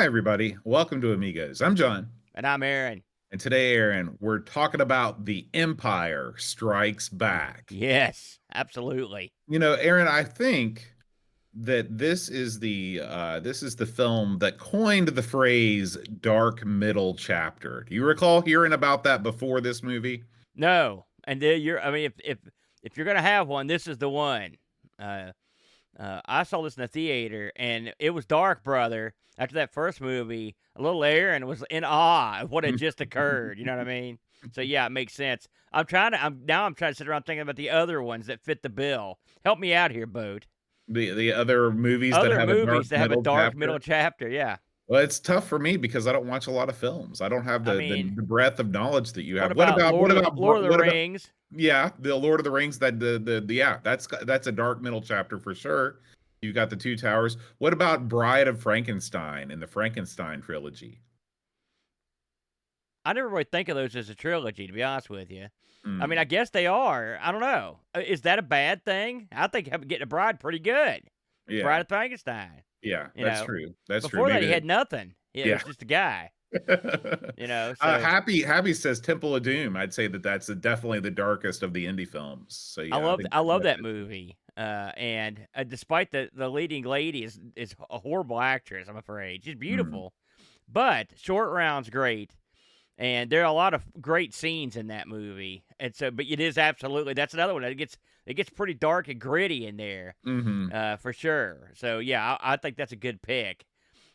everybody. Welcome to Amigos. I'm John. And I'm Aaron. And today, Aaron, we're talking about The Empire Strikes Back. Yes, absolutely. Aaron, I think that this is the film that coined the phrase dark middle chapter. Do you recall hearing about that before this movie? No, and if you're gonna have one, this is the one. I saw this in the theater, and it was dark, brother. After that first movie, a little Aaron was in awe of what had just occurred. You know what I mean? So yeah, it makes sense. I'm trying to sit around thinking about the other ones that fit the bill. Help me out here, Boat. The other movies that have a dark middle chapter. Yeah. Well, it's tough for me because I don't watch a lot of films. I don't have the breadth of knowledge that you have. What about Lord of the Rings? Yeah, the Lord of the Rings. That's a dark middle chapter for sure. You've got the Two Towers. What about Bride of Frankenstein and the Frankenstein trilogy? I never really think of those as a trilogy, to be honest with you. I mean, Mm. I guess they are. I don't know. Is that a bad thing? I think getting a bride pretty good. Bride Yeah, of Frankenstein. yeah, You that's know, true. That's true. before that he Maybe had nothing. He yeah. was just a guy. So Happy says Temple of Doom. I'd say that's definitely the darkest of the indie films. So yeah, I love that movie. And despite the leading lady is a horrible actress, I'm afraid. She's beautiful, but Short Round's great. And there are a lot of great scenes in that movie, and so, but it is that's another one. It gets pretty dark and gritty in there, for sure. So yeah, I think that's a good pick,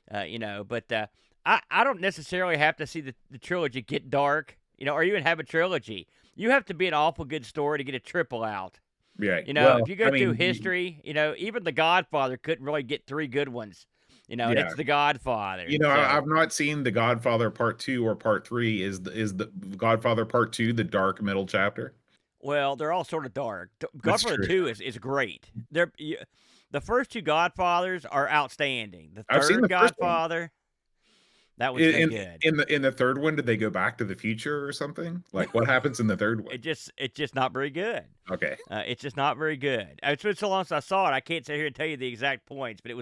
But I don't necessarily have to see the trilogy get dark, or even have a trilogy. You have to be an awful good story to get a triple out. Yeah. If you go through history, even The Godfather couldn't really get three good ones. And it's The Godfather. I've not seen The Godfather Part 2 or Part 3. Is the Godfather Part 2 the dark middle chapter? Well, they're all sort of dark. That's Godfather true. 2 is great. The first two Godfathers are outstanding. The I've seen third the first one. Godfather, that was no good. In the third one, did they go back to the future or something? Like what happens in the third one? It's just not very good. Okay. It's just not very good. It's been so long since I saw it, I can't sit here and tell you the exact points, but it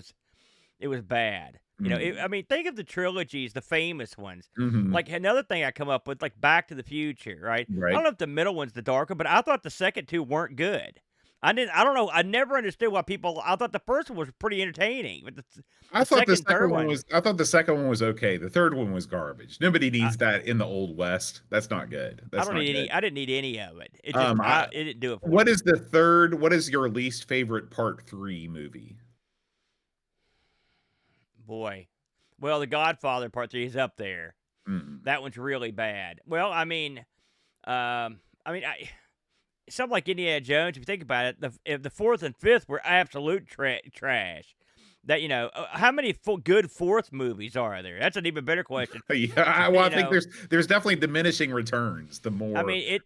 was bad. Think of the trilogies, the famous ones. Like another thing I come up with, like Back to the Future, right? Right. I don't know if the middle one's the darker, but I thought the second two weren't good. I don't know. I never understood why people. I thought the first one was pretty entertaining, but I thought the second one was okay. The third one was garbage. Nobody needs that in the Old West. That's not good. I didn't need any of it. It didn't do it for me. What is the third? What is your least favorite Part 3 movie? Boy, well, The Godfather Part 3 is up there. That one's really bad. Well, something like Indiana Jones. If you think about it, the fourth and fifth were absolute trash. That how many good fourth movies are there? That's an even better question. Yeah, well, I think there's definitely diminishing returns. The more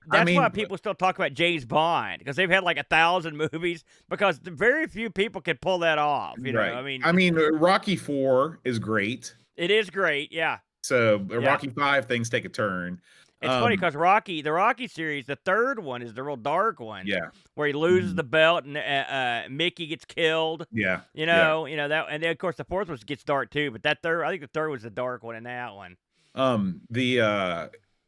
that's why people still talk about James Bond, because they've had like 1,000 movies, because very few people can pull that off. Right. Rocky IV is great. It is great, yeah. So Rocky V, things take a turn. It's funny because the Rocky series, the third one is the real dark one. Yeah. Where he loses the belt and Mickey gets killed. Yeah. That, and then of course the fourth one gets dark too. But I think the third was the dark one in that one.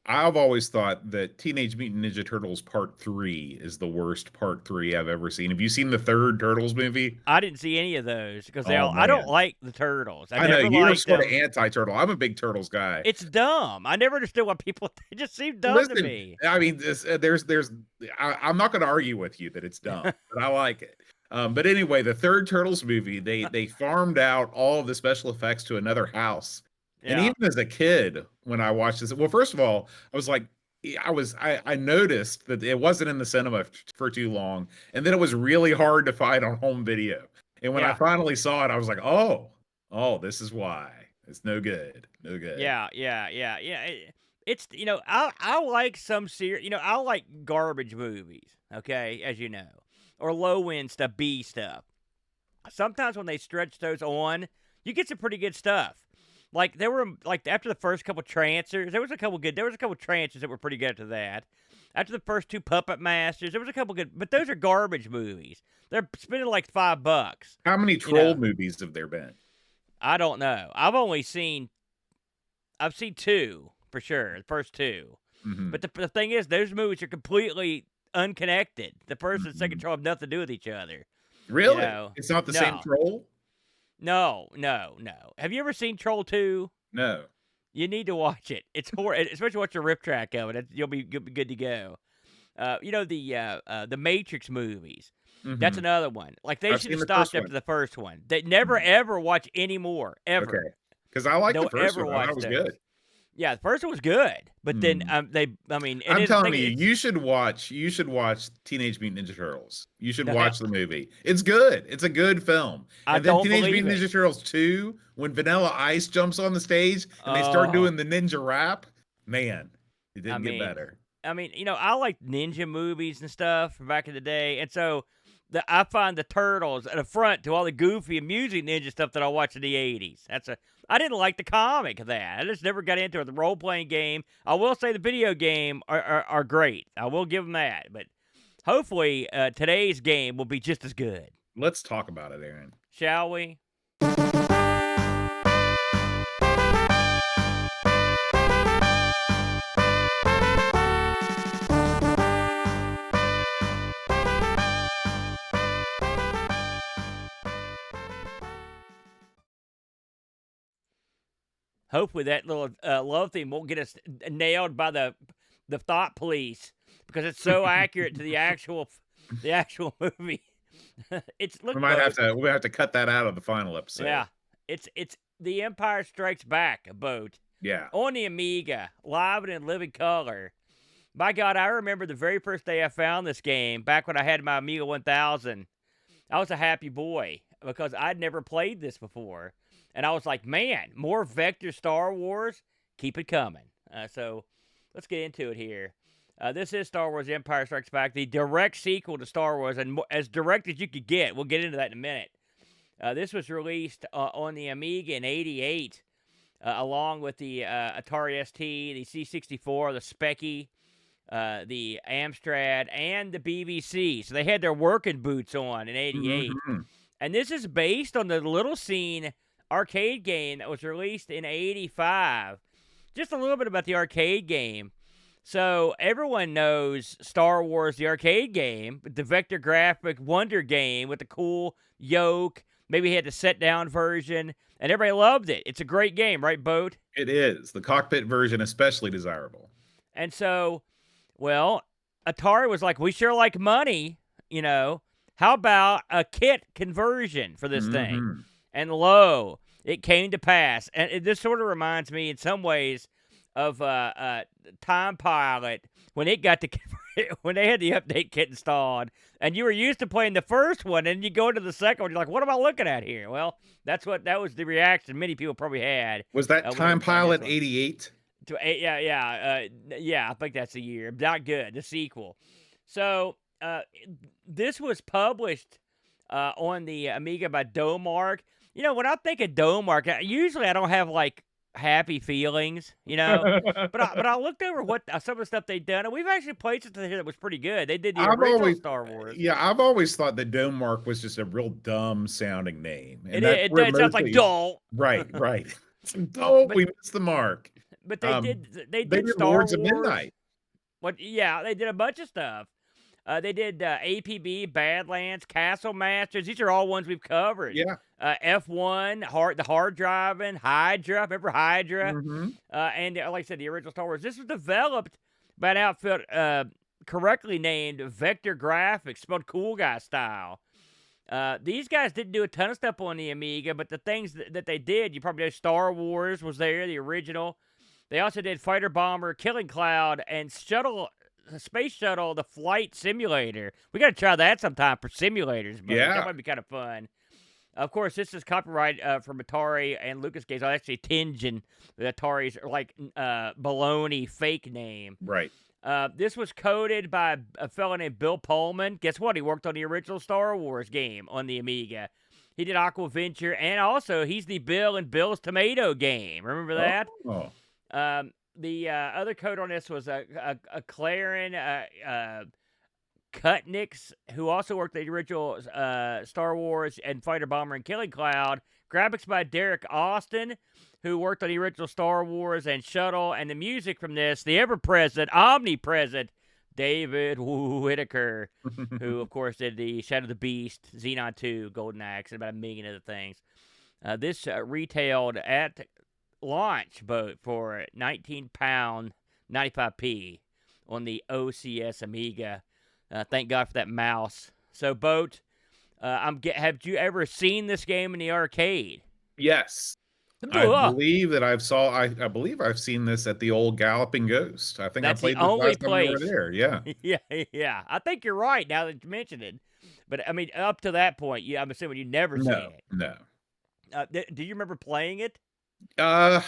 I've always thought that Teenage Mutant Ninja Turtles Part 3 is the worst Part 3 I've ever seen. Have you seen the third Turtles movie? I didn't see any of those because I don't like the Turtles. I know you're sort of anti-turtle. I'm a big Turtles guy. It's dumb. I never understood why people. It just seemed dumb to me. I mean, I'm not going to argue with you that it's dumb, but I like it. But anyway, the third Turtles movie, they farmed out all of the special effects to another house. And even as a kid, when I watched this, well, first of all, I was like, I noticed that it wasn't in the cinema for too long, and then it was really hard to find on home video. And when I finally saw it, I was like, oh, this is why it's no good. Yeah. It's I like some serious. I like garbage movies. Okay, as you know, or low end stuff, B stuff. Sometimes when they stretch those on, you get some pretty good stuff. Like there were after the first couple Trancers, there was a couple Trancers that were pretty good after that. After the first two Puppet Masters, there was a couple good, but those are garbage movies. They're spending like $5. How many troll movies have there been? I don't know. I've seen two for sure, the first two. Mhm. But the thing is, those movies are completely unconnected. The first and second Mhm. troll have nothing to do with each other. You Really? know? It's not the same No, troll? no, no, no. Have you ever seen Troll 2? No. You need to watch it. It's horrible, especially watch a rip track of it. You'll be good to go. The Matrix movies. That's Mhm. another one. Like they I've should seen have the first stopped after one. the first one. They never Mhm. ever watch any more Okay. ever. 'Cause I like the Don't first ever one. I thought watch it was those. good. Yeah, the first one was good, but then Mm. and I'm then the telling thing you, it's you should watch Teenage Mutant Ninja Turtles. You should the hell watch the movie. It's good. It's a good film. I And then don't Teenage believe Mutant it. Ninja Turtles 2, when Vanilla Ice jumps on the stage and they start Oh, doing the ninja rap, man, it I didn't get mean, better. I like ninja movies and stuff from back in the day, and so I find the Turtles an affront to all the goofy and music ninja stuff that I watched in the '80s. I didn't like the comic of that. I just never got into it. The role playing game, I will say, the video game are great. I will give them that, but hopefully today's game will be just as good. Let's talk about it, Aaron. Shall we? Hopefully that little love theme won't get us nailed by the thought police because it's so accurate to the actual movie. It's look, Boat. We might have to cut that out of the final episode. Yeah, it's the Empire Strikes Back Boat Yeah. on the Amiga, live and in living color. My God, I remember the very first day I found this game back when I had my Amiga 1000. I was a happy boy because I'd never played this before. And I was like, man, more Vector Star Wars? Keep it coming. So let's get into it here. This is Star Wars Empire Strikes Back, the direct sequel to Star Wars, and as direct as you could get. We'll get into that in a minute. This was released on the Amiga in '88, along with the Atari ST, the C64, the Speccy, the Amstrad, and the BBC. So they had their working boots on in '88. Mhm. And this is based on the Little Scene arcade game that was released in '85. Just a little bit about the arcade game. So everyone knows Star Wars, the arcade game, the vector graphic wonder game with the cool yoke. Maybe he had the set down version, and everybody loved it. It's a great game, right, Boat? It is. The cockpit version especially desirable. And so, well, Atari was like, we sure like money, How about a kit conversion for this thing? Mhm. And lo, it came to pass. And this sort of reminds me in some ways of Time Pilot when it got to when they had the update kit installed, and you were used to playing the first one, and you go to the second one, you're like, "What am I looking at here?" Well, that was the reaction many people probably had. Was that when they Time were playing this Pilot one. 88? Yeah. I think that's the year. Not good. The sequel. So this was published on the Amiga by Domark. When I think of Domark, usually I don't have like happy feelings, But I looked over what some of the stuff they'd done, and we've actually played something here that was pretty good. They did the I've original always Star Wars. Yeah, I've always thought that Domark was just a real dumb sounding name, and It that's is. where It sounds like mostly dull. right, right. Oh, But we missed the mark. but They they did did Star Lords of Wars. Midnight. What? Yeah, they did a bunch of stuff. They did APB, Badlands, Castle Masters. These are all ones we've covered. Yeah. F1, the hard driving, Hydra. Remember Hydra? Mhm. And like I said, the original Star Wars. This was developed by an outfit correctly named Vector Graphics, spelled cool guy style. These guys didn't do a ton of stuff on the Amiga, but the things that they did, you probably know Star Wars was there, the original. They also did Fighter Bomber, Killing Cloud, and Space Shuttle, the flight simulator. We got to try that sometime for simulators, but Yeah. that might be kind of fun. Of course, this is copyright from Atari and Lucas Games. I actually Tengen, the Atari's baloney fake name. Right. This was coded by a fellow named Bill Pullman. Guess what? He worked on the original Star Wars game on the Amiga. He did Aqua Venture, and also he's the Bill and Bill's Tomato game. Remember that? Oh. The other code on this was a Claren Kutnix, who also worked the original Star Wars and Fighter Bomber and Killing Cloud, Graphics by Derek Austin, who worked on the original Star Wars and Shuttle, and the music from this, the ever-present, omnipresent David Whitaker, who, of course, did the Shadow of the Beast, Xenon 2, Golden Axe, and about a million other things. This retailed at launch, boat, for £19, 95p on the OCS Amiga. Thank God for that mouse. So, boat, have you ever seen this game in the arcade? Yes. I believe that I believe I've seen this at the old Galloping Ghost. I think That's I the played this only last time we were place. there. Yeah. yeah. I think you're right now that you mentioned it. But, I mean, up to that point, I'm assuming you've never seen it. No. Do you remember playing it? I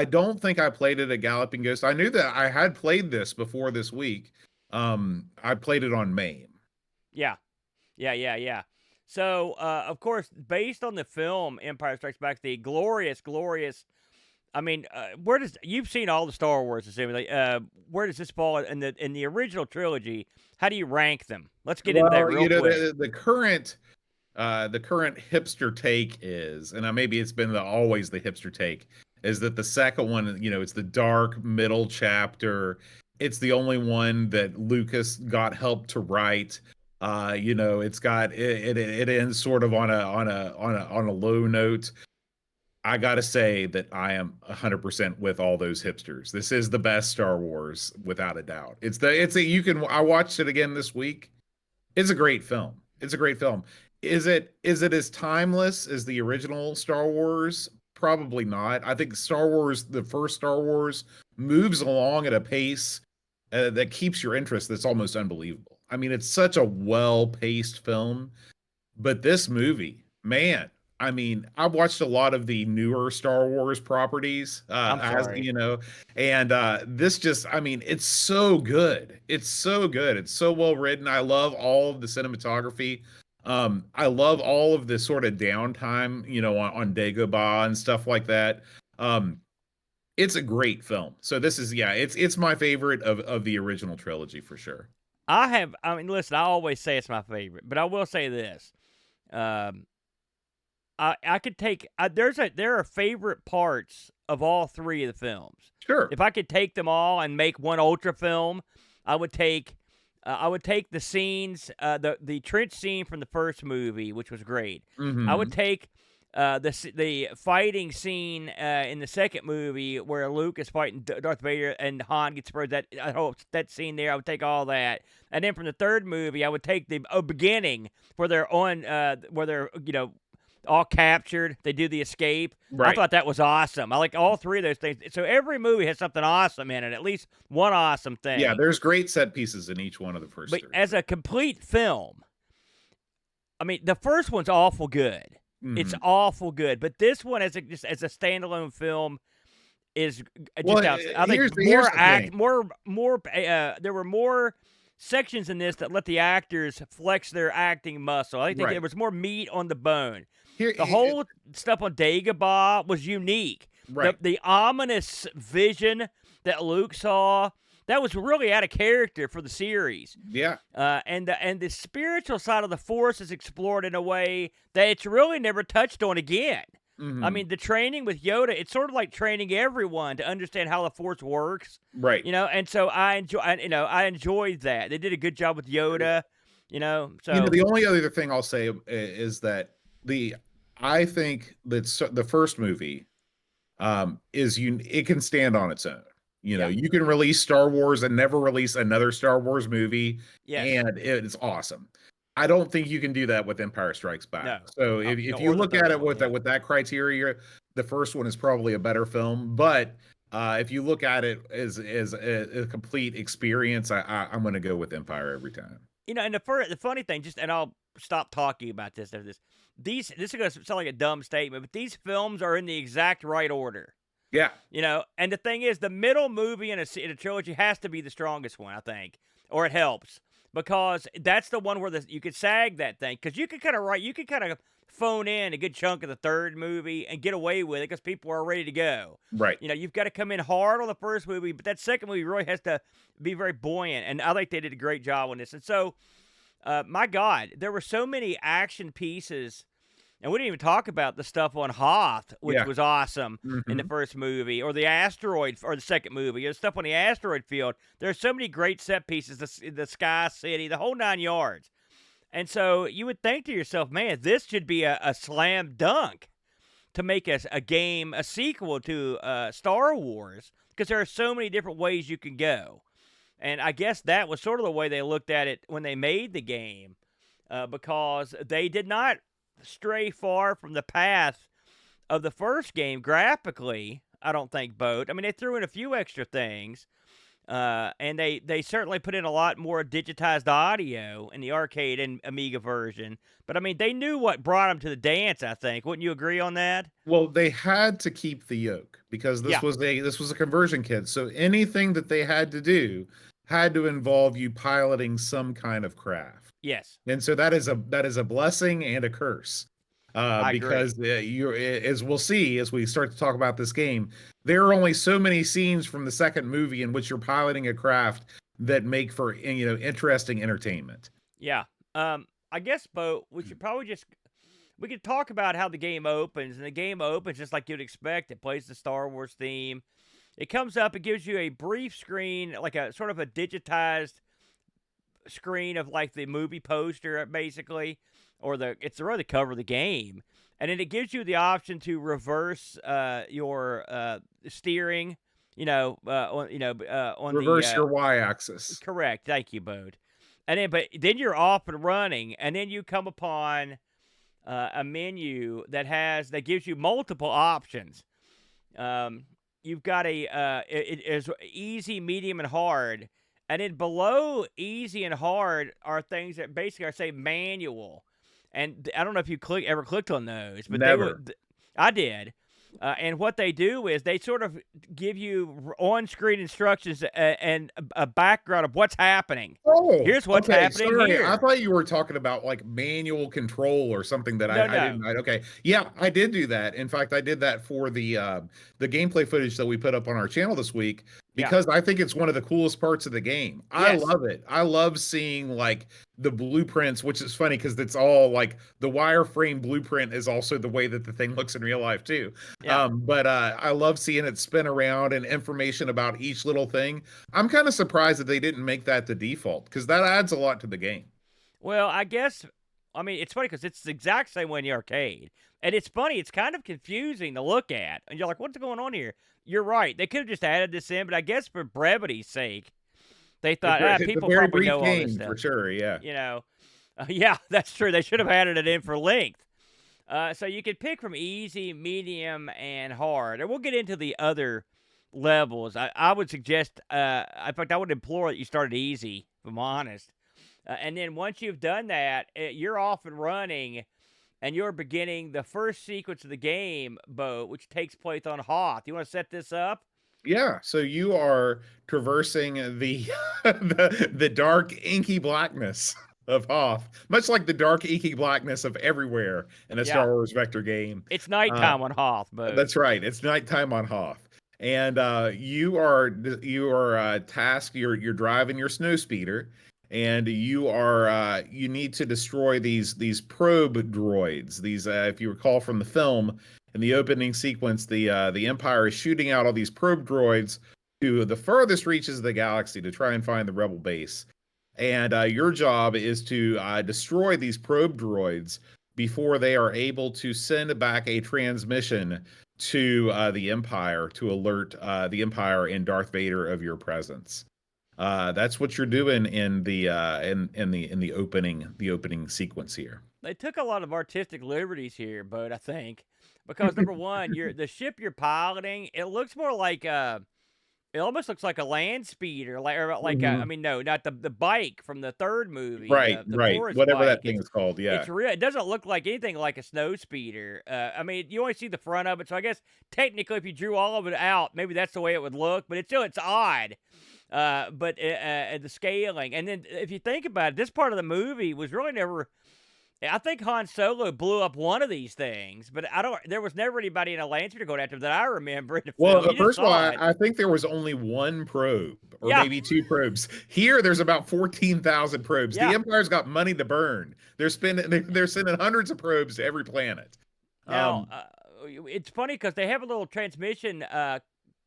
don't think I played it at Galloping Ghost. I knew that I had played this before this week. I played it on MAME. Yeah. So, of course, based on the film Empire Strikes Back, the glorious, I mean, you've seen all the Star Wars, assuming, where does this fall in the original trilogy? How do you rank them? Let's get into that real quick. The current hipster take is, and maybe it's been always the hipster take, is that the second one, it's the dark middle chapter. It's the only one that Lucas got help to write. It's got it ends sort of on a low note. I gotta say that I am 100% with all those hipsters. This is the best Star Wars without a doubt. I watched it again this week. It's a great film. Is it as timeless as the original Star Wars? Probably not. I think the first Star Wars, moves along at a pace that keeps your interest. That's almost unbelievable. I mean, it's such a well-paced film, but this movie, man, I mean, I've watched a lot of the newer Star Wars properties, I'm sorry. and this just, I mean, it's so good. It's so good. It's so well written. I love all of the cinematography. I love all of the sort of downtime, on Dagobah and stuff like that. It's a great film. So this is, it's my favorite of the original trilogy for sure. I mean, listen, I always say it's my favorite, but I will say this. I could take, there are favorite parts of all three of the films. Sure. If I could take them all and make one ultra film, I would take the scenes, the trench scene from the first movie, which was great. Mm-hmm. I would take the fighting scene in the second movie where Luke is fighting Darth Vader and Han gets burned. That scene there, I would take all that. And then from the third movie, I would take the beginning where they're all captured. They do the escape. Right. I thought that was awesome. I like all three of those things. So every movie has something awesome in it, at least one awesome thing. Yeah, there's great set pieces in each one of the first But three. as a complete film, I mean, the first one's awful good. Mm-hmm. It's awful good. But this one, as a standalone film, is just I think there were more sections in this that let the actors flex their acting muscle. I think there was more meat on the bone. The whole stuff on Dagobah was unique. Right. The ominous vision that Luke saw, that was really out of character for the series. Yeah. And the spiritual side of the Force is explored in a way that it's really never touched on again. Mm-hmm. I mean, the training with Yoda, it's sort of like training everyone to understand how the Force works. Right. And so I enjoyed that. They did a good job with Yoda, so. The only other thing I'll say is that I think that the first movie it can stand on its own. You can release Star Wars and never release another Star Wars movie, and it's awesome. I don't think you can do that with Empire Strikes Back. No. So if you look at it with that criteria, the first one is probably a better film. But if you look at it as a complete experience, I'm going to go with Empire every time. And the funny thing, and I'll stop talking about this after this. This is going to sound like a dumb statement, but these films are in the exact right order. Yeah. And the thing is, the middle movie in a trilogy has to be the strongest one, I think, or it helps. Because that's the one where you could sag that thing. Because you could kind of phone in a good chunk of the third movie and get away with it because people are ready to go. Right. You've got to come in hard on the first movie, but that second movie really has to be very buoyant. And I think they did a great job on this. And so, my God, there were so many action pieces And we didn't even talk about the stuff on Hoth, which Yeah. was awesome in the Mhm. first movie, or the asteroid, or the second movie. The stuff on the asteroid field. There's so many great set pieces, the Sky City, the whole 9 yards. And so you would think to yourself, man, this should be a slam dunk to make a game, a sequel to Star Wars, because there are so many different ways you can go. And I guess that was sort of the way they looked at it when they made the game, because they did not stray far from the path of the first game graphically. I don't think, Boat. I mean, they threw in a few extra things, and they certainly put in a lot more digitized audio in the arcade and Amiga version. But I mean, they knew what brought them to the dance. I think. Wouldn't you agree on that? Well, they had to keep the yoke because Yeah. this was a conversion kit. So anything that they had to do had to involve you piloting some kind of craft. Yes. And so that is a blessing and a curse. I agree. Because as we'll see as we start to talk about this game, there are only so many scenes from the second movie in which you're piloting a craft that make for interesting entertainment. Yeah. I guess, Bo, we should probably we could talk about how the game opens, and the game opens just like you'd expect. It plays the Star Wars theme. It comes up, it gives you a brief screen, like a sort of a digitized screen of like the movie poster, basically, or it's really the cover of the game. And then it gives you the option to reverse your steering, on Reverse the your y-axis. correct. Thank you, Bode. But then you're off and running, and then you come upon a menu that gives you multiple options. You've got it is easy, medium, and hard, and then below easy and hard are things that basically are say manual. And I don't know if you ever clicked on those, but Never. I did. And what they do is they sort of give you on-screen instructions and a background of what's happening. Oh, Here's what's okay, happening sorry. here. I thought you were talking about like manual control or something that I didn't. Okay, yeah, I did do that. In fact, I did that for the gameplay footage that we put up on our channel this week because I think it's one of the coolest parts of the game. I love it. I love seeing like the blueprints, which is funny because it's all like the wireframe blueprint is also the way that the thing looks in real life too. Yeah. But I love seeing it spin around and information about each little thing. I'm kind of surprised that they didn't make that the default because that adds a lot to the game. Well, I guess, I mean, it's funny because it's the exact same way in the arcade. And it's funny, it's kind of confusing to look at. And you're like, what's going on here? You're right. They could have just added this in, but I guess for brevity's sake, they thought, people probably know all this stuff. For sure, yeah. Yeah, that's true. They should have added it in for length. So you could pick from easy, medium, and hard. And we'll get into the other levels. I would suggest, in fact, I would implore that you start at easy, if I'm honest. And then once you've done that, you're off and running, and you're beginning the first sequence of the game, Bo, which takes place on Hoth. You want to set this up? Yeah, so you are traversing the the dark, inky blackness of Hoth, much like the dark, inky blackness of everywhere in a Star Wars vector game. It's nighttime on Hoth, Bo. That's right. It's nighttime on Hoth, and you are tasked. You're driving your snowspeeder, and you need to destroy these probe droids. These, if you recall from the film, in the opening sequence, the Empire is shooting out all these probe droids to the furthest reaches of the galaxy to try and find the Rebel base. And your job is to destroy these probe droids before they are able to send back a transmission to the Empire to alert the Empire and Darth Vader of your presence. That's what you're doing in the opening sequence here. They took a lot of artistic liberties here, Bud, I think. Because number one, the ship you're piloting, it looks more like it almost looks like a land speeder, I mean, no, not the bike from the third movie, right, the right, forest whatever bike. that thing is called, yeah. It's real. It doesn't look like anything like a snow speeder. I mean, you only see the front of it, so I guess technically, if you drew all of it out, maybe that's the way it would look. But it's odd. But the scaling, and then if you think about it, this part of the movie was really never. I think Han Solo blew up one of these things, but there was never anybody in a land speeder going after him that I remember. Well, first of all, I think there was only one probe, or maybe 2 probes. Here, there's about 14,000 probes. The Yeah. Empire's got money to burn. They're sending hundreds of probes to every planet. Now, it's funny because they have a little transmission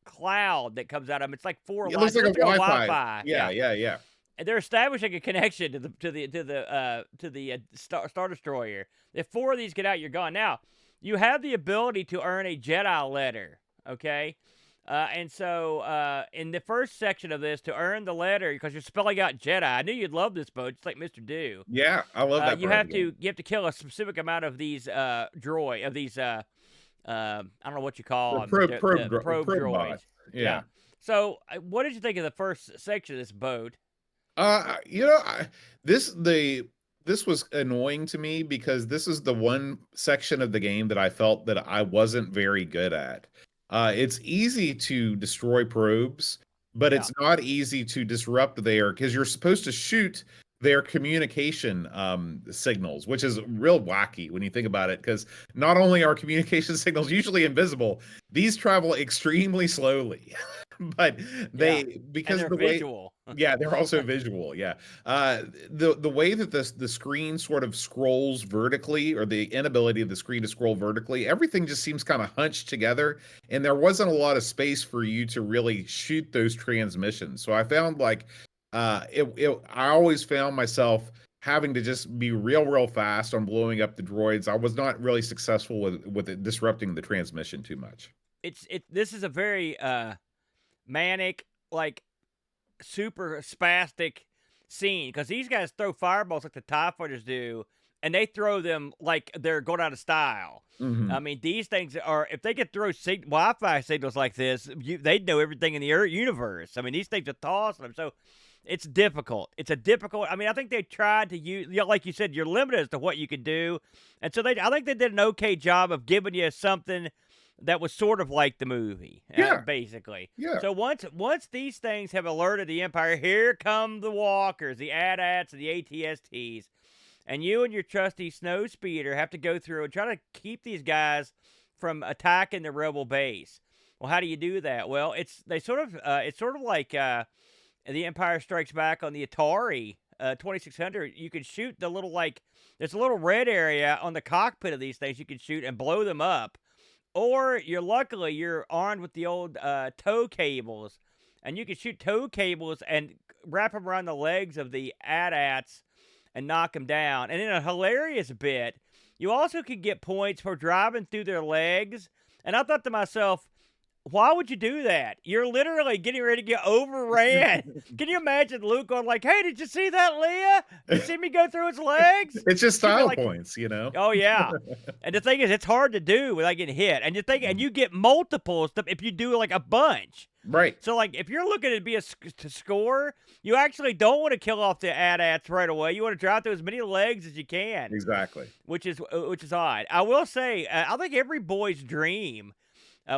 cloud that comes out of them. It's like 4 It lines. looks like a Wi-Fi. Wi-Fi. Yeah. And they're establishing a connection to the Star Destroyer. If 4 of these get out, you're gone. Now, you have the ability to earn a Jedi letter. Okay. And so in the first section of this, to earn the letter, because you're spelling out Jedi, I knew you'd love this boat, just like Mr. Do. Yeah, I love that. You have to kill a specific amount of these I don't know what you call them, probe droids. bots. Yeah. So, what did you think of the first section of this boat? This was annoying to me because this is the one section of the game that I felt that I wasn't very good at. It's easy to destroy probes, but it's not easy to disrupt because you're supposed to shoot their communication signals, which is real wacky when you think about it, because not only are communication signals usually invisible, these travel extremely slowly. But because of the visual. They're also visual. The way that the screen sort of scrolls vertically, or the inability of the screen to scroll vertically, everything just seems kind of hunched together, and there wasn't a lot of space for you to really shoot those transmissions. So I found I always found myself having to just be real fast on blowing up the droids. I was not really successful with it disrupting the transmission too much. This is a very manic, like super spastic scene, because these guys throw fireballs like the TIE fighters do, and they throw them like they're going out of style. Mm-hmm. I mean, these things are, if they could throw Wi-Fi signals like this, they'd know everything in the universe. I mean, these things are tossing them. So it's difficult. I mean, I think they tried to use, like you said, you're limited as to what you can do. And so I think they did an okay job of giving you something that was sort of like the movie, basically. Yeah. So once these things have alerted the Empire, here come the walkers, the AT-ATs, and the ATSTs, and you and your trusty snow speeder have to go through and try to keep these guys from attacking the rebel base. Well, how do you do that? Well, it's sort of like the Empire Strikes Back on the Atari 2600. You can shoot the little, there's a little red area on the cockpit of these things you can shoot and blow them up. Or you're armed with the old tow cables, and you can shoot tow cables and wrap them around the legs of the AT-ATs and knock them down. And in a hilarious bit, you also can get points for driving through their legs. And I thought to myself, why would you do that? You're literally getting ready to get overran. Can you imagine Luke going like, "Hey, did you see that, Leia? Did you see me go through its legs?" It's just style points, you know? Oh, yeah. And the thing is, it's hard to do without getting hit. And you get multiples if you do like a bunch. Right. So, like, if you're looking to score, you actually don't want to kill off the AT-ATs right away. You want to drive through as many legs as you can. Exactly. Which is odd. I will say, I think every boy's dream,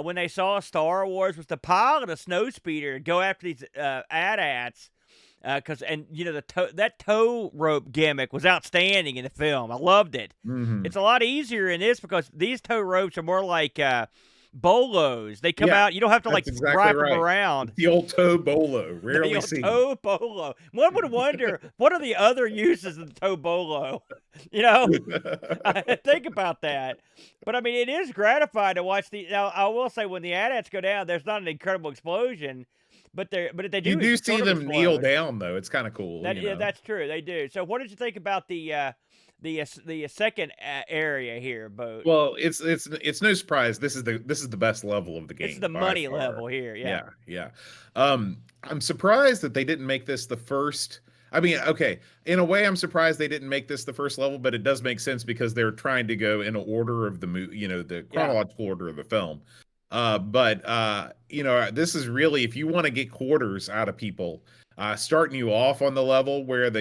when they saw Star Wars, was to pilot a snow speeder and go after these AT-ATs. That tow rope gimmick was outstanding in the film. I loved it. Mm-hmm. It's a lot easier in this because these tow ropes are more like bolos. They come out. You don't have to wrap them around. The old tow bolo, rarely seen. Tow bolo. One would wonder, what are the other uses of the tow bolo? Think about that. But I mean, it is gratifying to watch Now, I will say, when the AT-ATs go down, there's not an incredible explosion, but they do. You do see them kneel down, though. It's kind of cool. Yeah, that's true. They do. So, what did you think about the second area here, Boat? Well, it's no surprise. This is the best level of the game. This is the money level here. Yeah. I'm surprised that they didn't make this the first. I mean, okay, in a way, I'm surprised they didn't make this the first level, but it does make sense because they're trying to go in order of the the chronological order of the film. This is really, if you want to get quarters out of people, starting you off on the level where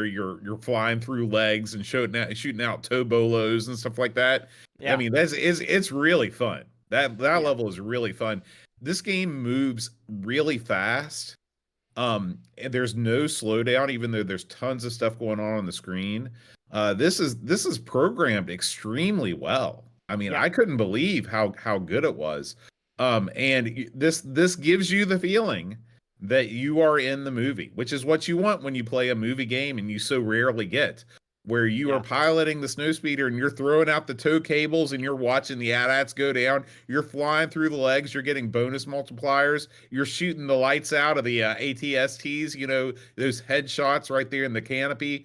you're flying through legs and shooting out tow bolos and stuff like that. Yeah. I mean, it's really fun. That level is really fun. This game moves really fast. And there's no slowdown, even though there's tons of stuff going on the screen. This is programmed extremely well. I mean, I couldn't believe how good it was. And this gives you the feeling that you are in the movie, which is what you want when you play a movie game, and you so rarely get, where you are Yeah. piloting the snowspeeder and you're throwing out the tow cables and you're watching the AT-ATs go down. You're flying through the legs. You're getting bonus multipliers. You're shooting the lights out of the ATSTs, those headshots right there in the canopy.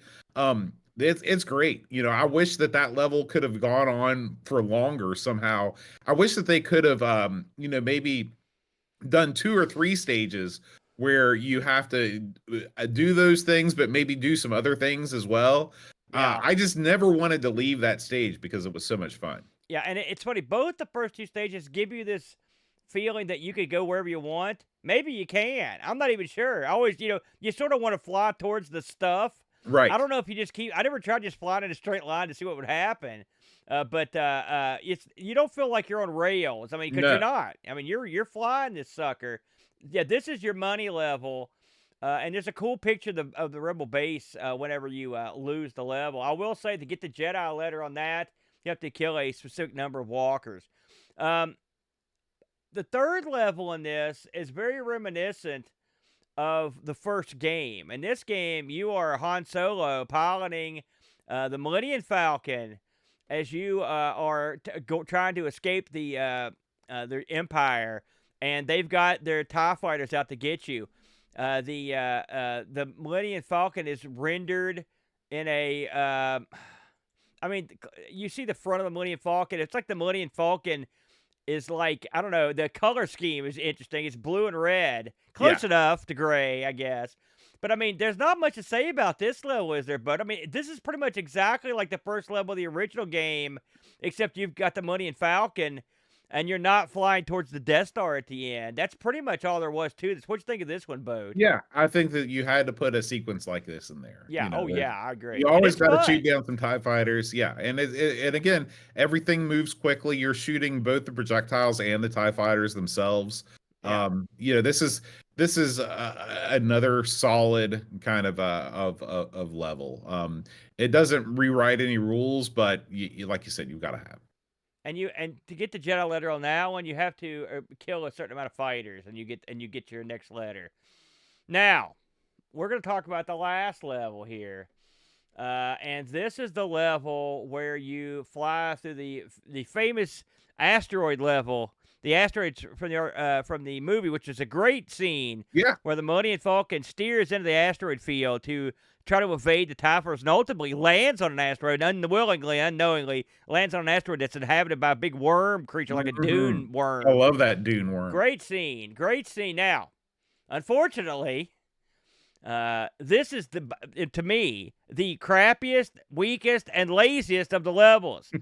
It's great. I wish that level could have gone on for longer somehow. I wish that they could have, maybe done 2 or 3 stages where you have to do those things, but maybe do some other things as well. Yeah. I just never wanted to leave that stage because it was so much fun. Yeah, and it's funny. Both the first 2 stages give you this feeling that you could go wherever you want. Maybe you can. I'm not even sure. I always, you sort of want to fly towards the stuff. I Right. don't know if you just keep. I never tried just flying in a straight line to see what would happen. But it's you don't feel like you're on rails. I mean, because you're No. not. I mean, you're flying this sucker. Yeah, this is your money level. And there's a cool picture of the Rebel base whenever you lose the level. I will say, to get the Jedi letter on that, you have to kill a specific number of walkers. The third level in this is very reminiscent of the first game. In this game, you are Han Solo piloting the Millennium Falcon as you are trying to escape the Empire, and they've got their TIE fighters out to get you. The Millennium Falcon is rendered in a. I mean, you see the front of the Millennium Falcon. It's like the Millennium Falcon is like, I don't know, the color scheme is interesting. It's blue and red. Close enough to gray, I guess. But, I mean, there's not much to say about this level, is there, bud? I mean, this is pretty much exactly like the first level of the original game, except you've got the Millennium Falcon, and you're not flying towards the Death Star at the end. That's pretty much all there was to this. What you think of this one, Bode? Yeah, I think that you had to put a sequence like this in there. Yeah. Yeah, I agree. You And always it's got to fun. shoot down some TIE fighters. Yeah, and and again, everything moves quickly. You're shooting both the projectiles and the TIE fighters themselves. Yeah. This is another solid kind of level. It doesn't rewrite any rules, but like you said, you've got to have. And to get the Jedi letter on that one, you have to kill a certain amount of fighters, and you get your next letter. Now, we're going to talk about the last level here, and this is the level where you fly through the famous asteroid level, the asteroids from the movie, which is a great scene. Yeah. Where the Millennium Falcon steers into the asteroid field to try to evade the TIE fighters, and ultimately lands on an asteroid, unknowingly, lands on an asteroid that's inhabited by a big worm creature, like a dune worm. I love that dune worm. Great scene. Great scene. Now, unfortunately, this is, to me, the crappiest, weakest, and laziest of the levels.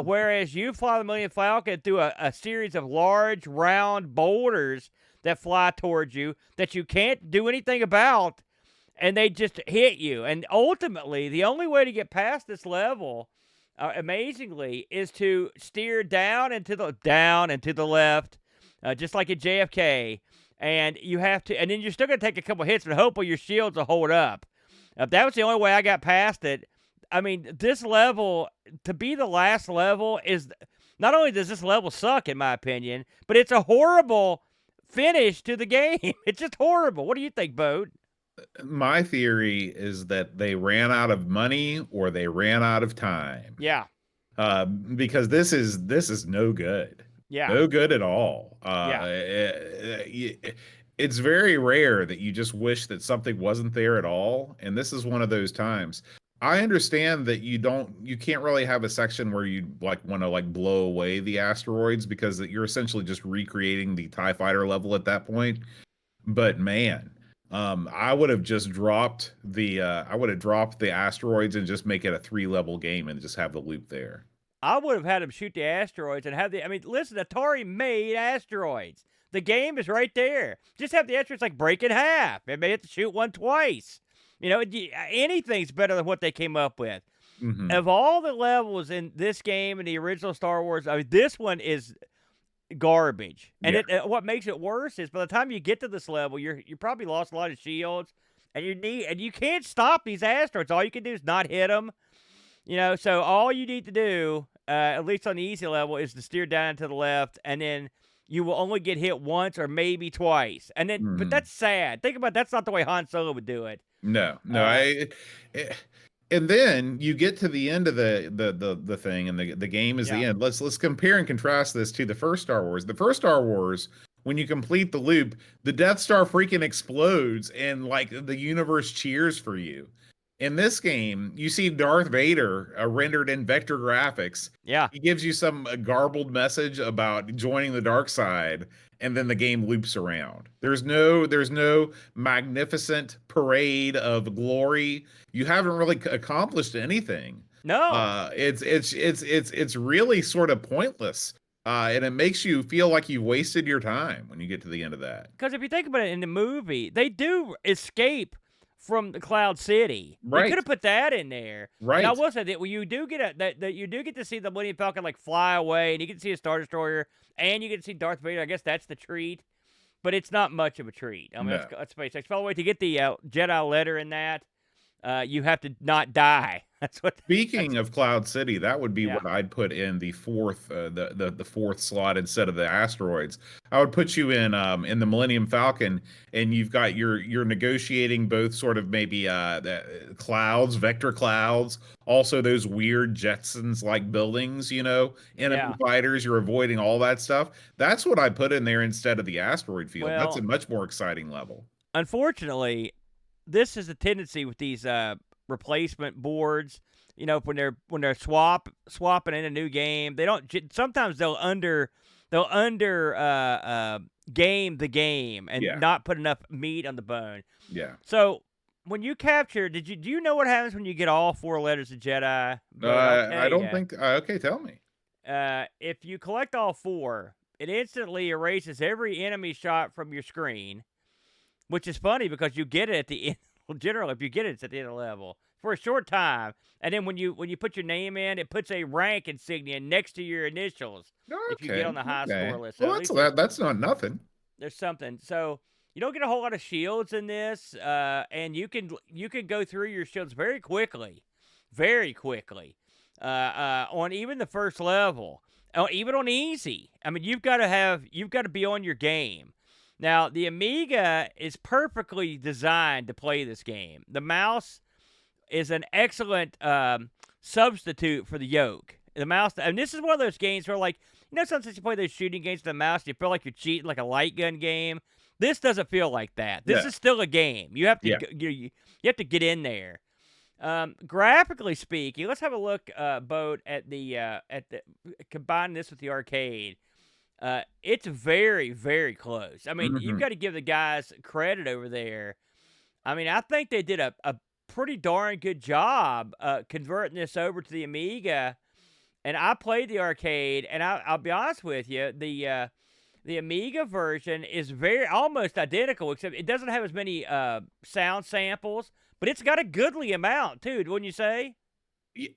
Whereas you fly the Millennium Falcon through a series of large, round boulders that fly towards you that you can't do anything about, and they just hit you. And ultimately, the only way to get past this level, amazingly, is to steer down and to the left, just like at JFK. And you have to, and then you're still going to take a couple hits, but hopefully your shields will hold up. That was the only way I got past it. I mean, this level, to be the last level, is not only does this level suck, in my opinion, but it's a horrible finish to the game. It's just horrible. What do you think, Bode? My theory is that they ran out of money or they ran out of time. Yeah. Because this is no good. Yeah. No good at all. It's very rare that you just wish that something wasn't there at all, and this is one of those times. I understand that you can't really have a section where you want to blow away the asteroids, because you're essentially just recreating the TIE fighter level at that point. But man, I would have just dropped the asteroids and just make it a 3-level game and just have the loop there. I would have had them shoot the asteroids and have I mean, listen, Atari made asteroids. The game is right there. Just have the asteroids break in half. They may have to shoot one twice. Anything's better than what they came up with. Mm-hmm. Of all the levels in this game and the original Star Wars, I mean, this one is garbage. And what makes it worse is by the time you get to this level, you probably lost a lot of shields, and you can't stop these asteroids. All you can do is not hit them. So all you need to do, at least on the easy level, is to steer down to the left, and then you will only get hit once or maybe twice. And then, but Mhm. that's sad. Think about that's not the way Han Solo would do it. No, no, Uh, eh, and then you get to the end of the thing, and the game is yeah, the end. Let's compare and contrast this to the first Star Wars. The first Star Wars, when you complete the loop, the Death Star freaking explodes, and like the universe cheers for you. In this game, you see Darth Vader rendered in vector graphics. yeah. He gives you some garbled message about joining the dark side, and then the game loops around. There's no magnificent parade of glory. You haven't really accomplished anything. No, It's really sort of pointless, and it makes you feel like you wasted your time when you get to the end of that. because if you think about it in the movie, they do escape from the Cloud City. They could Right, have put that in there. And I right. will say that when you do get that you do get to see the Millennium Falcon like fly away, and you get to see a Star Destroyer, and you get to see Darth Vader. I guess that's the treat, but it's not much of a treat. I mean, No. that's SpaceX. By the way, to get the Jedi letter in that, you have to not die. That's what. That's Speaking of Cloud City, that would be yeah, what I'd put in the fourth, the fourth slot instead of the asteroids. I would put you in the Millennium Falcon, and you've got you're negotiating both sort of maybe the clouds, vector clouds, also those weird Jetsons like buildings, enemy yeah. fighters. You're avoiding all that stuff. That's what I put in there instead of the asteroid field. That's a Well, much more exciting level. unfortunately, this is a tendency with these replacement boards. You know, when they're swapping in a new game, they don't. Sometimes they'll under game the game and Yeah, not put enough meat on the bone. yeah. So when you capture, do you know what happens when you get all four letters of Jedi? But I'll tell I don't you, think. Okay, tell me. if you collect all four, it instantly erases every enemy shot from your screen, which is funny because you get it at the end. Well, generally, if you get it, it's at the end of the level for a short time, and then when you put your name in, it puts a rank insignia next to your initials if you get Okay, on the high okay. score list. So Well, at that's least there's that's not nothing. there's something. So you don't get a whole lot of shields in this, and you can go through your shields very quickly, on even the first level, even on easy. I mean, you've got to be on your game. Now, the Amiga is perfectly designed to play this game. The mouse is an excellent substitute for the yoke. The mouse, and this is one of those games where, like, sometimes you play those shooting games with the mouse, you feel like you're cheating, like a light gun game. This doesn't feel like that. This Yeah, is still a game. You have to yeah. you have to get in there. Graphically speaking, let's have a look, Boat, at the combine this with the arcade. It's very, very close. I mean, you've Mhm. got to give the guys credit over there. I mean, I think they did a pretty darn good job converting this over to the Amiga. And I played the arcade, and I'll be honest with you, the Amiga version is very almost identical, except it doesn't have as many sound samples, but it's got a goodly amount too. Wouldn't you say?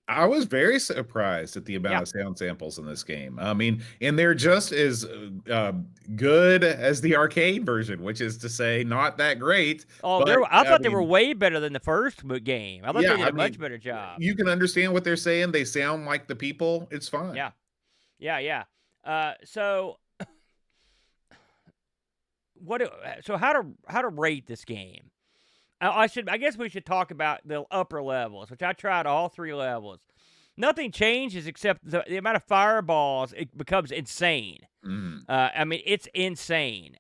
I was very surprised at the amount Yeah. of sound samples in this game. I mean, and they're just as good as the arcade version, which is to say, not that great. Oh, But I I thought they were mean, way better than the first game. I thought yeah, they did I a much mean, better job. you can understand what they're saying. They sound like the people. It's fine. Yeah, yeah, yeah. So what? So how to rate this game? I guess we should talk about the upper levels, which I tried all three levels. Nothing changes except the amount of fireballs. It becomes insane. Mhm. I mean, it's insane.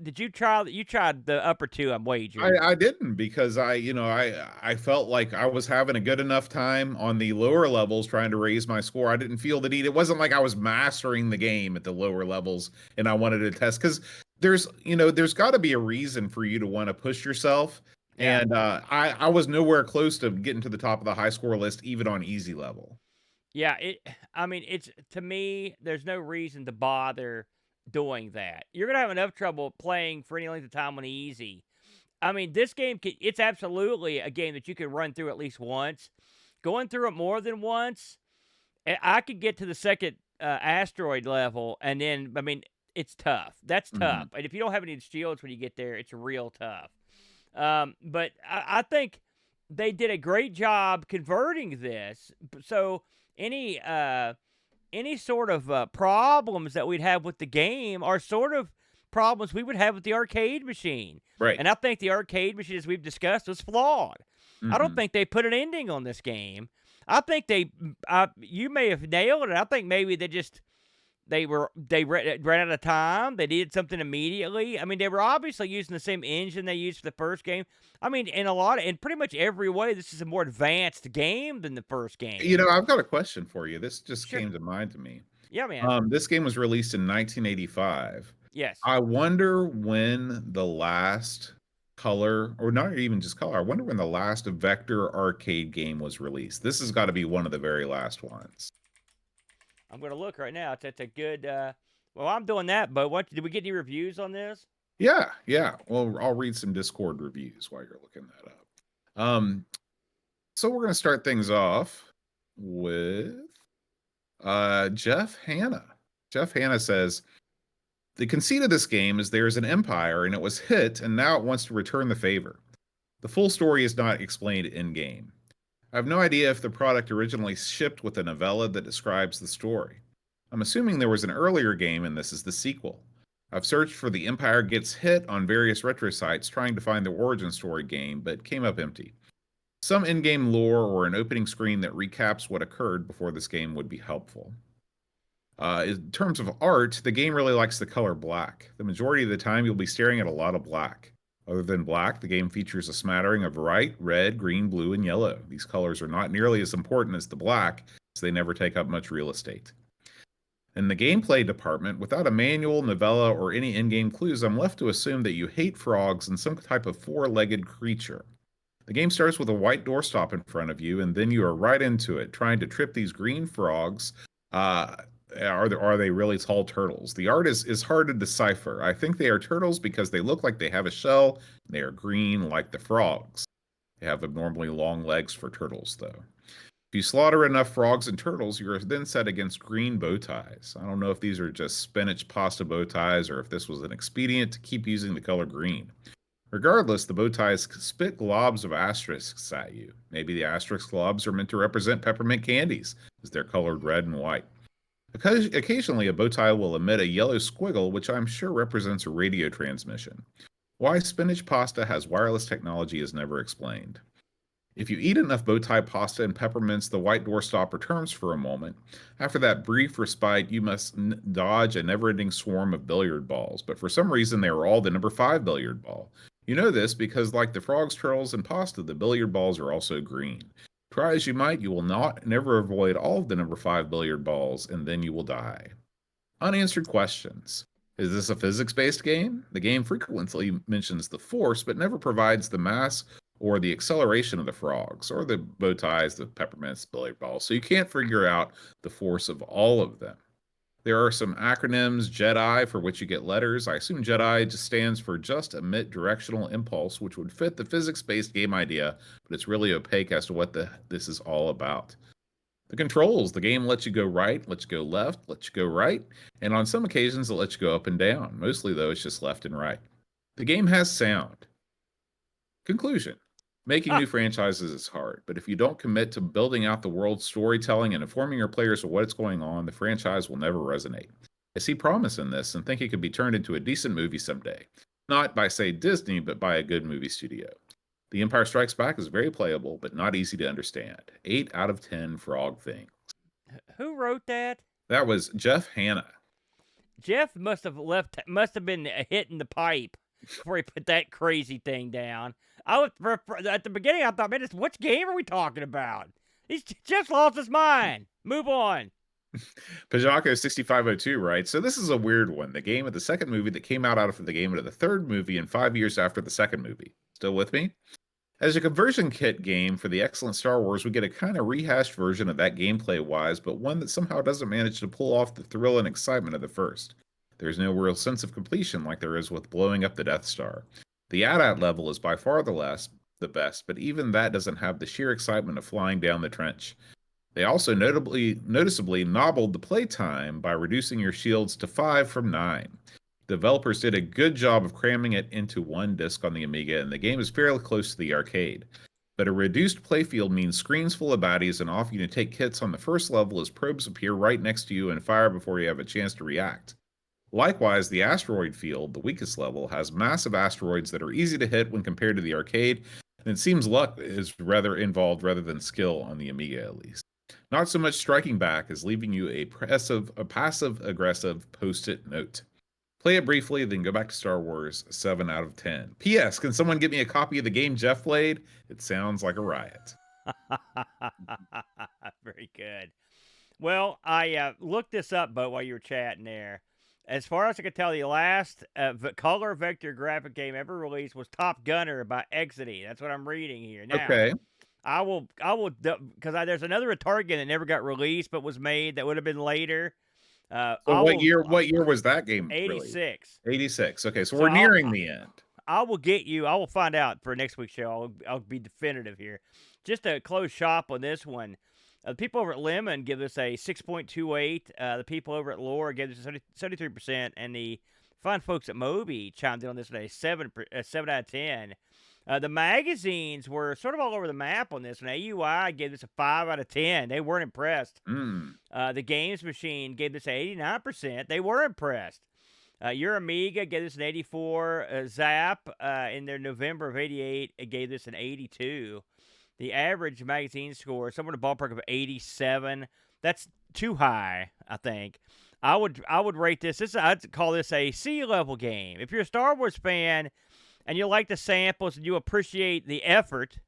Did you try? You tried the upper two, I'm wagering. I didn't because I felt like I was having a good enough time on the lower levels trying to raise my score. I didn't feel the need. It wasn't like I was mastering the game at the lower levels and I wanted to test because there's got to be a reason for you to want to push yourself. Yeah. And I was nowhere close to getting to the top of the high score list even on easy level. Yeah, I mean, it's to me, there's no reason to bother doing that. You're gonna have enough trouble playing for any length of time on easy. I mean, this game, it's absolutely a game that you can run through at least once. Going through it more than once, I could get to the second asteroid level, and then, I mean, it's tough. That's tough. Mhm. And if you don't have any shields when you get there, it's real tough. But I think they did a great job converting this. So any any sort of problems that we'd have with the game are sort of problems we would have with the arcade machine. Right. And I think the arcade machine, as we've discussed, was flawed. I don't Mhm. think they put an ending on this game. I think you may have nailed it. I think maybe they ran out of time. They needed something immediately. I mean, they were obviously using the same engine they used for the first game. I mean, in pretty much every way, this is a more advanced game than the first game. I've got a question for you. This just Sure. came to mind to me. Yeah, man. This game was released in 1985. Yes. I wonder when the last color, or not even just color, I wonder when the last vector arcade game was released. This has got to be one of the very last ones. I'm going to look right now. It's a good. Well, I'm doing that, but what did we get any reviews on this? Yeah, yeah. Well, I'll read some Discord reviews while you're looking that up. So we're going to start things off with Jeff Hanna. Jeff Hanna says, the conceit of this game is there is an empire and it was hit and now it wants to return the favor. The full story is not explained in-game. I have no idea if the product originally shipped with a novella that describes the story. I'm assuming there was an earlier game and this is the sequel. I've searched for the Empire Gets Hit on various retro sites trying to find the origin story game, but came up empty. Some in-game lore or an opening screen that recaps what occurred before this game would be helpful. In terms of art, the game really likes the color black. The majority of the time, you'll be staring at a lot of black. Other than black, the game features a smattering of white, red, green, blue, and yellow. These colors are not nearly as important as the black, so they never take up much real estate. In the gameplay department, without a manual, novella, or any in-game clues, I'm left to assume that you hate frogs and some type of four-legged creature. The game starts with a white doorstop in front of you, and then you are right into it, trying to trip these green frogs. Are they really tall turtles? The art is hard to decipher. I think they are turtles because they look like they have a shell, and they are green like the frogs. They have abnormally long legs for turtles, though. If you slaughter enough frogs and turtles, you are then set against green bow ties. I don't know if these are just spinach pasta bow ties or if this was an expedient to keep using the color green. Regardless, the bow ties spit globs of asterisks at you. Maybe the asterisk globs are meant to represent peppermint candies, as they're colored red and white. Occasionally, a bow tie will emit a yellow squiggle, which I'm sure represents a radio transmission. Why spinach pasta has wireless technology is never explained. If you eat enough bow tie pasta and peppermints, the white doorstop returns for a moment. After that brief respite, you must dodge a never-ending swarm of billiard balls, but for some reason they are all the number 5 billiard ball. You know this because, like the frogs, turtles, and pasta, the billiard balls are also green. Try as you might, you will never avoid all of the number 5 billiard balls, and then you will die. Unanswered questions. Is this a physics-based game? The game frequently mentions the force, but never provides the mass or the acceleration of the frogs, or the bow ties, the peppermints, billiard balls, so you can't figure out the force of all of them. There are some acronyms, JEDI, for which you get letters. I assume JEDI just stands for Just Emit Directional Impulse, which would fit the physics-based game idea, but it's really opaque as to what this is all about. The controls, the game lets you go right, lets you go left, lets you go right, and on some occasions it lets you go up and down. Mostly, though, it's just left and right. The game has sound. Conclusion. Making new franchises is hard, but if you don't commit to building out the world's storytelling and informing your players of what's going on, the franchise will never resonate. I see promise in this and think it could be turned into a decent movie someday. Not by, say, Disney, but by a good movie studio. The Empire Strikes Back is very playable, but not easy to understand. 8 out of 10 frog things. Who wrote that? That was Jeff Hanna. Jeff must have been hitting the pipe before he put that crazy thing down. At the beginning, I thought, man, which game are we talking about? He's just lost his mind. Move on. Pajako6502 writes, so this is a weird one. The game of the second movie that came out of the game of the third movie and 5 years after the second movie. Still with me? As a conversion kit game for the excellent Star Wars, we get a kind of rehashed version of that gameplay-wise, but one that somehow doesn't manage to pull off the thrill and excitement of the first. There's no real sense of completion like there is with blowing up the Death Star. The AT-AT level is by far the best, but even that doesn't have the sheer excitement of flying down the trench. They also noticeably nobbled the playtime by reducing your shields to 5 from 9. Developers did a good job of cramming it into one disc on the Amiga, and the game is fairly close to the arcade. But a reduced playfield means screens full of baddies and offering you to take hits on the first level as probes appear right next to you and fire before you have a chance to react. Likewise, the asteroid field, the weakest level, has massive asteroids that are easy to hit when compared to the arcade, and it seems luck is rather involved rather than skill on the Amiga at least. Not so much striking back as leaving you a passive aggressive post-it note. Play it briefly, then go back to Star Wars, 7 out of 10. P.S. Can someone get me a copy of the game Jeff played? It sounds like a riot. Very good. Well, I looked this up, Bo, while you were chatting there. As far as I can tell, the last color vector graphic game ever released was Top Gunner by Exidy. That's what I'm reading here. Now, Okay. I will, because there's another Atari game that never got released but was made that would have been later. So what year was that game released? 86. 86. Okay, so we're nearing the end. I will find out for next week's show. I'll be definitive here. Just to close shop on this one, the people over at Lemon give this a 6.28. The people over at Lore give this a 73%, and the fine folks at Moby chimed in on this one a 7 out of 10. The magazines were sort of all over the map on this one. AUI gave this a 5 out of 10. They weren't impressed. The Games Machine gave this an 89%. They were impressed. Your Amiga gave this an 84. Zap, in their November of 88, it gave this an 82. The average magazine score, somewhere in the ballpark of 87. That's too high, I think. I would rate this. I'd call this a C-level game. If you're a Star Wars fan and you like the samples and you appreciate the effort,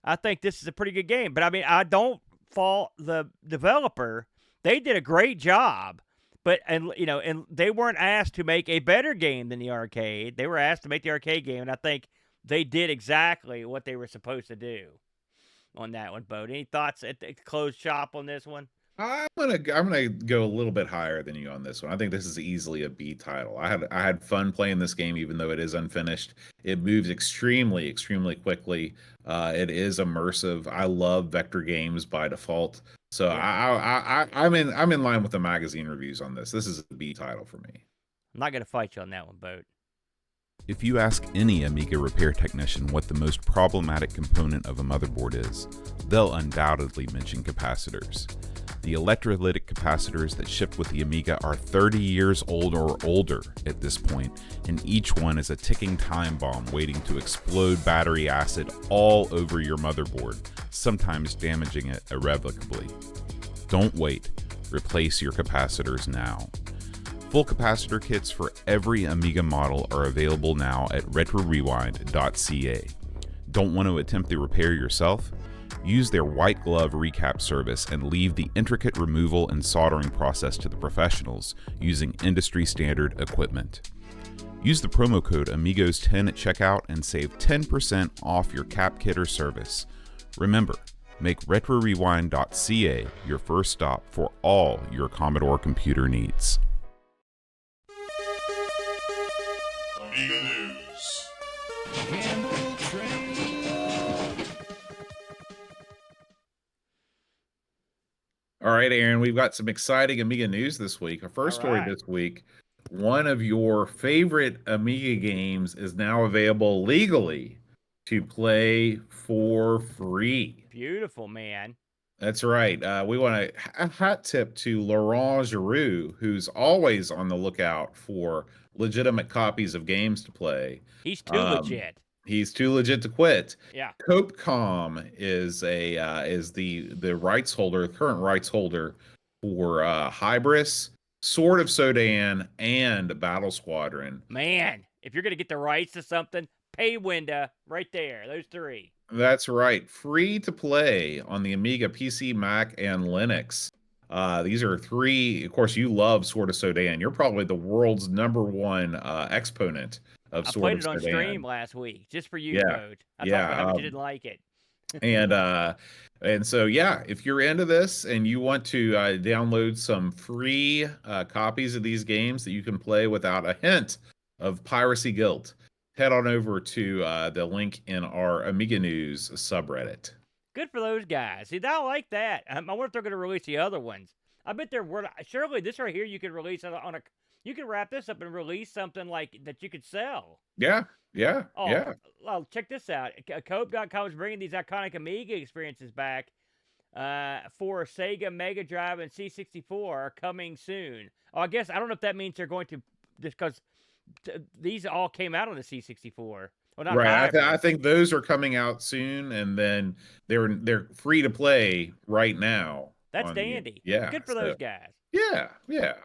I think this is a pretty good game. But I mean, I don't fault the developer. They did a great job. But and they weren't asked to make a better game than the arcade. They were asked to make the arcade game, and I think they did exactly what they were supposed to do on that one, Bo. Any thoughts at the closed shop on this one? I'm gonna go a little bit higher than you on this one. I think this is easily a B title. I had fun playing this game, even though it is unfinished. It moves extremely quickly. It is immersive. I love vector games by default. So yeah. I'm in line with the magazine reviews on this. This is a B title for me. I'm not gonna fight you on that one, Boat. If you ask any Amiga repair technician what the most problematic component of a motherboard is, they'll undoubtedly mention capacitors. The electrolytic capacitors that shipped with the Amiga are 30 years old or older at this point, and each one is a ticking time bomb waiting to explode battery acid all over your motherboard, sometimes damaging it irrevocably. Don't wait. Replace your capacitors now. Full capacitor kits for every Amiga model are available now at RetroRewind.ca. Don't want to attempt the repair yourself? Use their white glove recap service and leave the intricate removal and soldering process to the professionals using industry standard equipment. Use the promo code Amigos10 at checkout and save 10% off your cap kit or service. Remember, make RetroRewind.ca your first stop for all your Commodore computer needs. Amiga News. All right, Aaron, we've got some exciting Amiga news this week. Our first story this week, one of your favorite Amiga games is now available legally to play for free. Beautiful, man. That's right. We want a hat tip to Laurent Giroux, who's always on the lookout for legitimate copies of games to play. He's too legit. He's too legit to quit. Yeah. Copecom is the rights holder, current rights holder for Hybris, Sword of Sodan, and Battle Squadron. Man, if you're gonna get the rights to something, pay Winda right there. Those three. That's right. Free to play on the Amiga, PC, Mac, and Linux. These are three. Of course, you love Sword of Sodan. You're probably the world's #1 exponent of Sword of Sodan. I played it on stream last week just for you, Code. I yeah. thought you didn't like it. And so, yeah, if you're into this and you want to download some free copies of these games that you can play without a hint of piracy guilt, head on over to the link in our Amiga News subreddit. Good for those guys. See, I like that. I wonder if they're going to release the other ones. I bet they're surely this right here you could release on a. You could wrap this up and release something like that you could sell. Yeah. Oh, Yeah. check this out. Cope.com is bringing these iconic Amiga experiences back for Sega Mega Drive and C64 coming soon. Oh, I guess I don't know if that means they're going to, just because these all came out on the C64. Well, not Right. hybrid. I think those are coming out soon, and then they're free to play right now. That's dandy. Yeah. Good for those guys. Yeah. Yeah.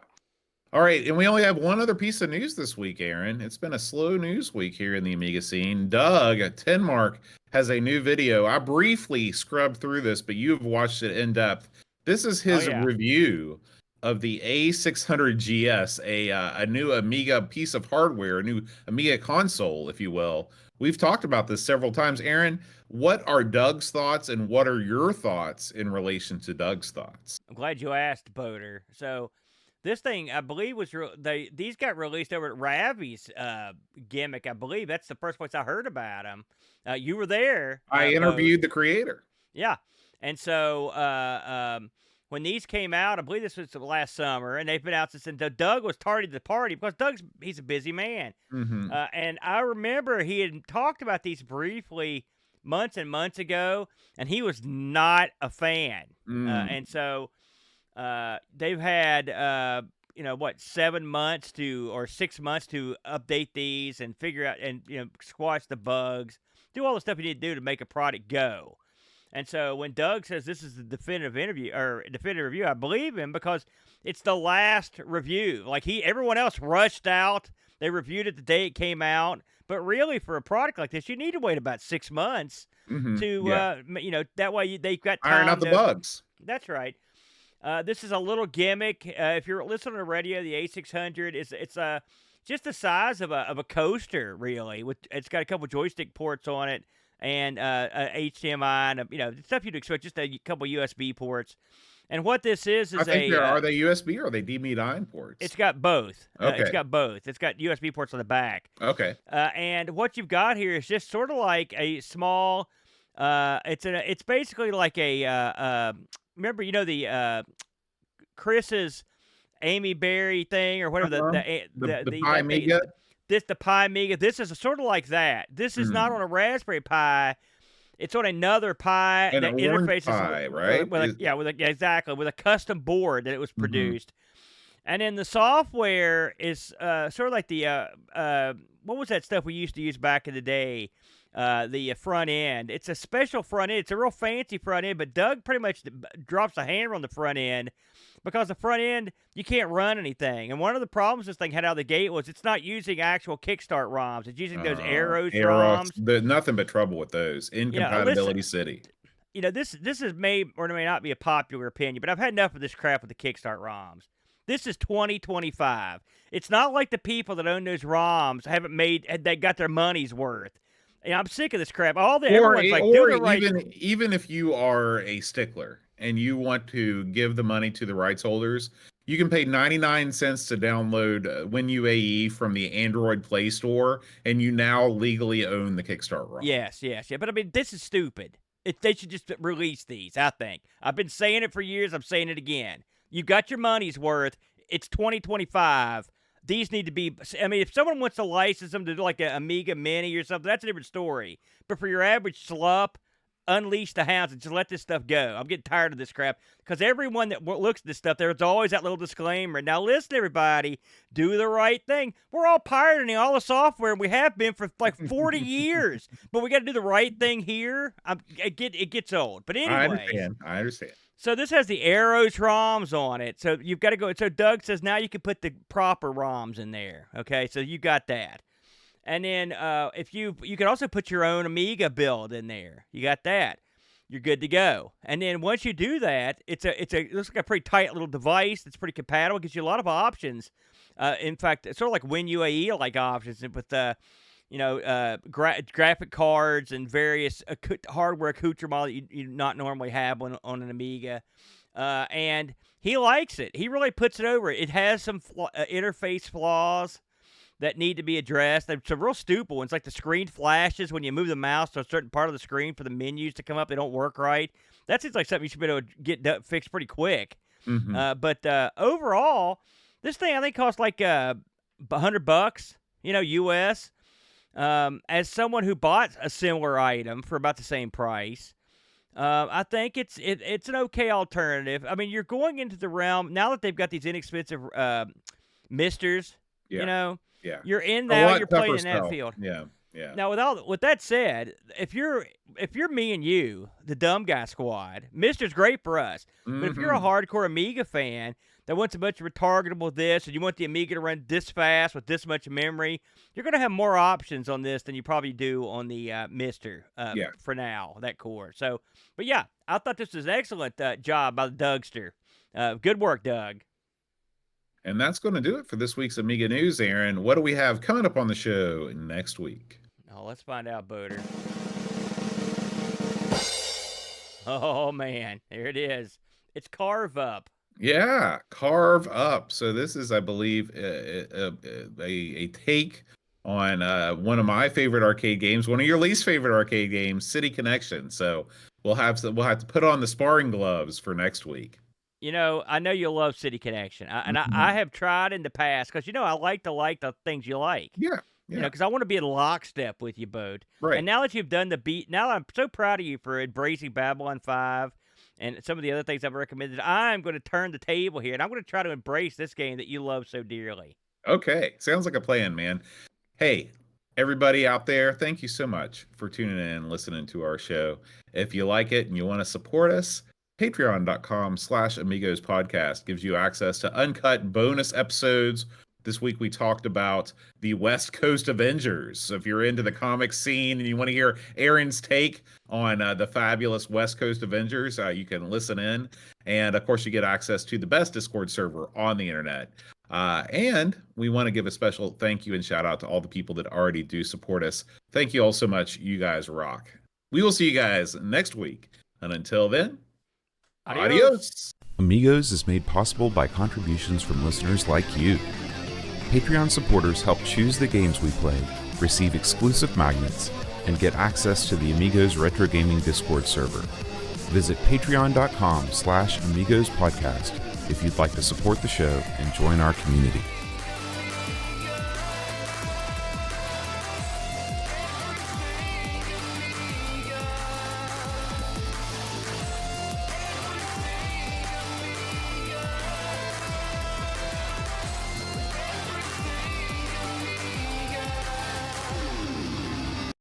All right, and we only have one other piece of news this week, Aaron. It's been a slow news week here in the Amiga scene. Doug at Tenmark has a new video. I briefly scrubbed through this, but you've watched it in depth. This is his review of the A600GS, a new Amiga piece of hardware, a new Amiga console, if you will. We've talked about this several times. Aaron, what are Doug's thoughts, and what are your thoughts in relation to Doug's thoughts? I'm glad you asked, Boater. So this thing, I believe, these got released over at Ravi's gimmick. I believe that's the first place I heard about them. You were there. I interviewed the creator. Yeah, and so when these came out, I believe this was last summer, and they've been out since then. Doug was tardy to the party because he's a busy man. Mm-hmm. And I remember he had talked about these briefly months and months ago, and he was not a fan. And so they've had 7 months or 6 months to update these and figure out and squash the bugs, do all the stuff you need to do to make a product go. And so when Doug says this is the definitive review, I believe him, because it's the last review. Like everyone else rushed out, they reviewed it the day it came out, but really for a product like this, you need to wait about 6 months to that way they've got time iron out the bugs. That's right. This is a little gimmick. If you're listening to the radio, the A600 it's just the size of a coaster, really. It's got a couple joystick ports on it and HDMI and stuff you'd expect. Just a couple USB ports. And what this is I think are they USB or are they DME9 ports? It's got both. Okay. It's got both. It's got USB ports on the back. Okay. And what you've got here is just sort of like a small. It's basically like a. Remember, the Chris's Amy Berry thing or whatever the Pi Amiga. The Pi Amiga. This is sort of like that. This is not on a Raspberry Pi. It's on another Pi and that interfaces Pi, right? Exactly, with a custom board that it was produced. And then the software is sort of like the what was that stuff we used to use back in the day? The front end. It's a special front end. It's a real fancy front end, but Doug pretty much drops a hammer on the front end because the front end, you can't run anything. And one of the problems this thing had out of the gate was it's not using actual Kickstart ROMs. It's using those Arrows ROMs. There's nothing but trouble with those. Incompatibility city. This may or may not be a popular opinion, but I've had enough of this crap with the Kickstart ROMs. This is 2025. It's not like the people that own those ROMs they got their money's worth. And I'm sick of this crap. Even if you are a stickler and you want to give the money to the rights holders, you can pay 99 cents to download WinUAE from the Android Play Store, and you now legally own the Kickstart ROM. Yes. But I mean, this is stupid. They should just release these, I think. I've been saying it for years. I'm saying it again. You got your money's worth. It's 2025. These need to be, if someone wants to license them to do like an Amiga Mini or something, that's a different story. But for your average slup, unleash the hounds and just let this stuff go. I'm getting tired of this crap because everyone that looks at this stuff, there's always that little disclaimer. Now listen, everybody, do the right thing. We're all pirating all the software, and we have been for like 40 years. But we got to do the right thing here. It gets old. But anyway. I understand. So this has the Arrows ROMs on it. So you've got to go. So Doug says now you can put the proper ROMs in there. Okay, so you got that. And then if you can also put your own Amiga build in there. You got that. You're good to go. And then once you do that, it looks like a pretty tight little device that's pretty compatible. It gives you a lot of options. In fact, it's sort of like WinUAE like options with graphic cards and various hardware accoutrement that you not normally have on an Amiga. And he likes it. He really puts it over. It has some interface flaws that need to be addressed. They're some real stupid ones, like the screen flashes when you move the mouse to a certain part of the screen for the menus to come up. They don't work right. That seems like something you should be able to get fixed pretty quick. But overall, this thing I think costs like $100, US. as someone who bought a similar item for about the same price, I think it's an okay alternative. I mean, you're going into the realm now that they've got these inexpensive misters. Yeah. You know, Yeah. you're in A now. lot You're playing tougher in that spell. field. Yeah. Yeah. Now, with that said, if you're me and you, the dumb guy squad, Mister's great for us. But if you're a hardcore Amiga fan that wants a bunch of retargetable this, and you want the Amiga to run this fast with this much memory, you're going to have more options on this than you probably do on the Mister for now, that core. So, but yeah, I thought this was an excellent job by the Dougster. Good work, Doug. And that's going to do it for this week's Amiga News, Aaron. What do we have coming up on the show next week? Oh, let's find out, Boater. Oh, man. There it is. It's Carve Up. Yeah, Carve Up. So this is, I believe, a take on one of my favorite arcade games, one of your least favorite arcade games, City Connection. So we'll have to put on the sparring gloves for next week. You know, I know you love City Connection, I have tried in the past because I like the things you like. Yeah. You know, because I want to be in lockstep with you, Boat. Right. And now that you've done the beat, now I'm so proud of you for embracing Babylon 5 and some of the other things I've recommended. I'm going to turn the table here, and I'm going to try to embrace this game that you love so dearly. Okay. Sounds like a plan, man. Hey, everybody out there, thank you so much for tuning in and listening to our show. If you like it and you want to support us, patreon.com/Amigos podcast gives you access to uncut bonus episodes. This week we talked about the West Coast Avengers. So if you're into the comic scene and you want to hear Aaron's take on the fabulous West Coast Avengers, you can listen in. And of course, you get access to the best Discord server on the internet. And we want to give a special thank you and shout out to all the people that already do support us. Thank you all so much. You guys rock. We will see you guys next week. And until then, adios. Amigos is made possible by contributions from listeners like you. Patreon supporters help choose the games we play, receive exclusive magnets, and get access to the Amigos Retro Gaming Discord server. Visit patreon.com/Amigos podcast if you'd like to support the show and join our community.